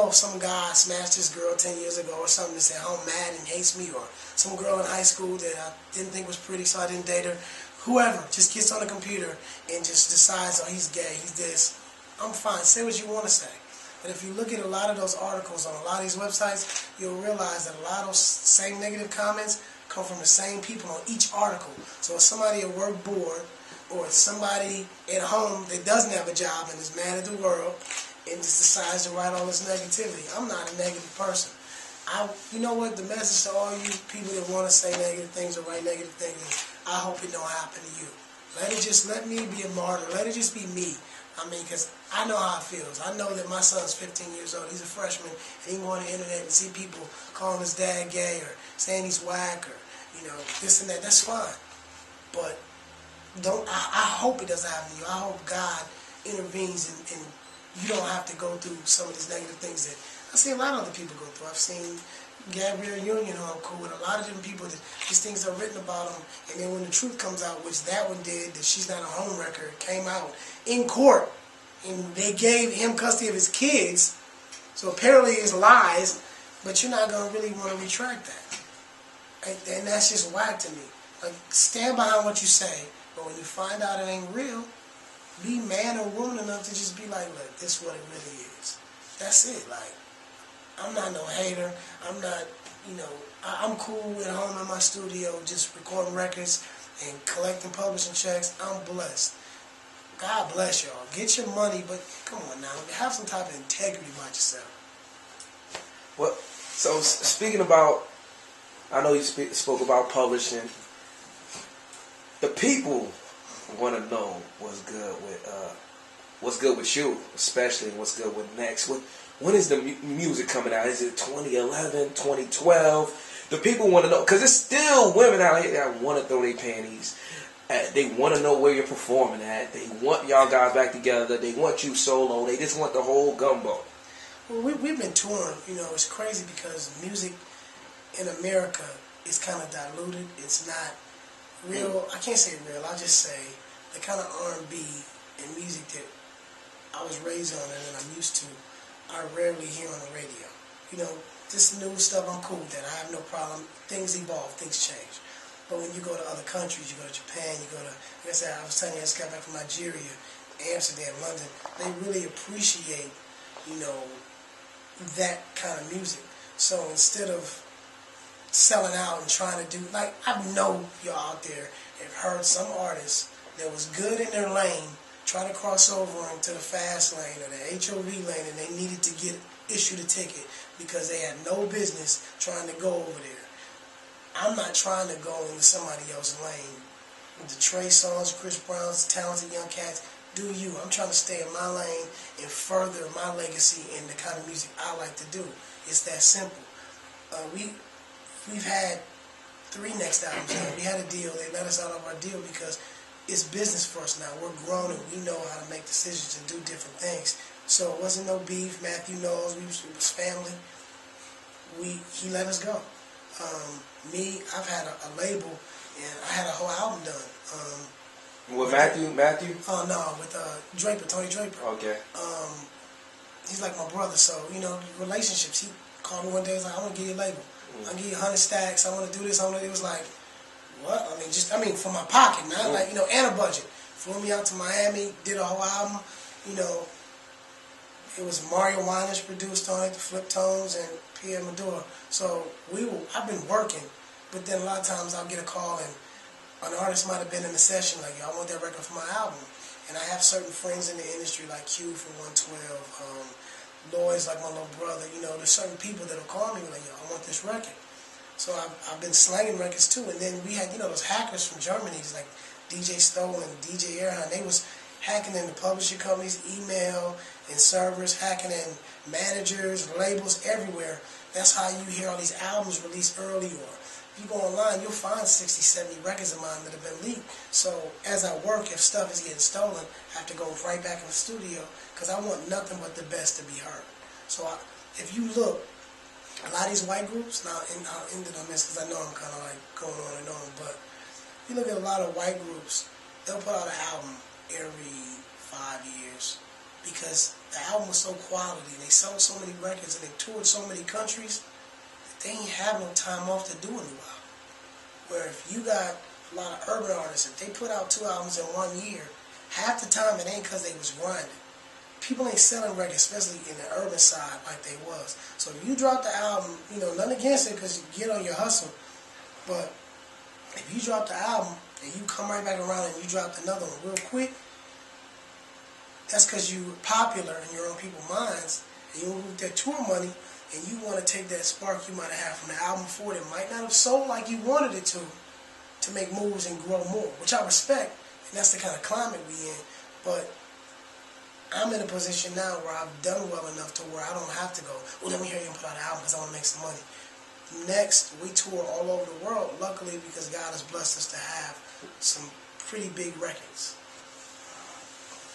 oh, some guy smashed this girl 10 years ago or something and said, oh, I'm mad and hates me, or some girl in high school that I didn't think was pretty, so I didn't date her. Whoever just gets on the computer and just decides, oh, he's gay, he's this. I'm fine. Say what you want to say. But if you look at a lot of those articles on a lot of these websites, you'll realize that a lot of those same negative comments come from the same people on each article. So if somebody at work bored, or somebody at home that doesn't have a job and is mad at the world and just decides to write all this negativity. I'm not a negative person. You know what, the message to all you people that want to say negative things or write negative things is, I hope it don't happen to you. Let me be a martyr. Let it just be me. I mean, because I know how it feels. I know that my son's 15 years old. He's a freshman, and he go on the internet and see people calling his dad gay or saying he's whack or, this and that. That's fine. But I hope it doesn't happen to you. I hope God intervenes and you don't have to go through some of these negative things that I see a lot of other people go through. I've seen Gabrielle Union, who I'm cool with, a lot of different people that these things are written about them, and then when the truth comes out, which that one did, that she's not a homewrecker, came out in court, and they gave him custody of his kids, so apparently it's lies, but you're not going to really want to retract that. And that's just whack to me. Like, stand behind what you say, but when you find out it ain't real, be man or woman enough to just be like, look, this is what it really is. That's it. Like, I'm not no hater. I'm not, I'm cool at home in my studio just recording records and collecting publishing checks. I'm blessed. God bless y'all. Get your money, but come on now. Have some type of integrity about yourself. Well, so speaking about, I know you spoke about publishing. The people want to know what's good with you, especially what's good with Next. When is the music coming out? Is it 2011, 2012? The people want to know, because there's still women out here that want to throw their panties. They want to know where you're performing at. They want y'all guys back together. They want you solo. They just want the whole gumbo. Well, we've been touring. It's crazy because music in America is kind of diluted. It's not real. I can't say real. I'll just say the kind of R&B and music that I was raised on and that I'm used to, I rarely hear on the radio. This new stuff, I'm cool with that. I have no problem. Things evolve. Things change. But when you go to other countries, you go to Japan, you go to, like I said, I was telling you, I just got back from Nigeria, Amsterdam, London. They really appreciate, that kind of music. So instead of selling out and trying to do, like, I know y'all out there have heard some artists that was good in their lane trying to cross over into the fast lane or the HOV lane, and they needed to get issued a ticket because they had no business trying to go over there. I'm not trying to go into somebody else's lane. With the Trey Songz, Chris Brown's, talented young cats, do you. I'm trying to stay in my lane and further my legacy in the kind of music I like to do. It's that simple. We've had 3 Next albums now. We had a deal. They let us out of our deal because it's business for us now. We're grown and we know how to make decisions and do different things. So it wasn't no beef. Matthew knows. It was family. He let us go. I've had a label, and I had a whole album done. With Matthew? Oh, no, with Draper, Tony Draper. Okay. He's like my brother, so, relationships. He called me one day, he's like, I want to give you a label. I'll give you 100 stacks, I want to do this, it was like, what? For my pocket, not like, and a budget. Flew me out to Miami, did a whole album, it was Mario Winans produced on it, the Flip Tones, and Pierre Maduro. So I've been working, but then a lot of times I'll get a call and an artist might have been in the session like, I want that record for my album. And I have certain friends in the industry like Q from 112, Lloyd's like my little brother. There's certain people that'll call me like, I want this record. So I've been slanging records too. And then we had, those hackers from Germany, like DJ Stoll and DJ Airhunt. They was hacking in the publishing companies' email and servers, hacking in managers, labels, everywhere. That's how you hear all these albums released early, or if you go online, you'll find 60, 70 records of mine that have been leaked. So as I work, if stuff is getting stolen, I have to go right back in the studio because I want nothing but the best to be heard. So if you look, a lot of these white groups, now I'll end it on this because I know I'm kind of like going on and on, but if you look at a lot of white groups, they'll put out an album every 5 years, because the album was so quality. They sold so many records and they toured so many countries that they ain't have no time off to do a new album. Where if you got a lot of urban artists, if they put out 2 albums in 1 year, half the time it ain't because they was grinding. People ain't selling records, especially in the urban side, like they was. So if you drop the album, you know, nothing against it because you get on your hustle, but if you drop the album and you come right back around and you drop another one real quick, that's because you're popular in your own people's minds, and you want that tour money, and you want to take that spark you might have had from the album before that might not have sold like you wanted it to make moves and grow more, which I respect, and that's the kind of climate we in. But I'm in a position now where I've done well enough to where I don't have to go, oh, let me hear you put out an album because I want to make some money. Next, we tour all over the world, luckily, because God has blessed us to have some pretty big records.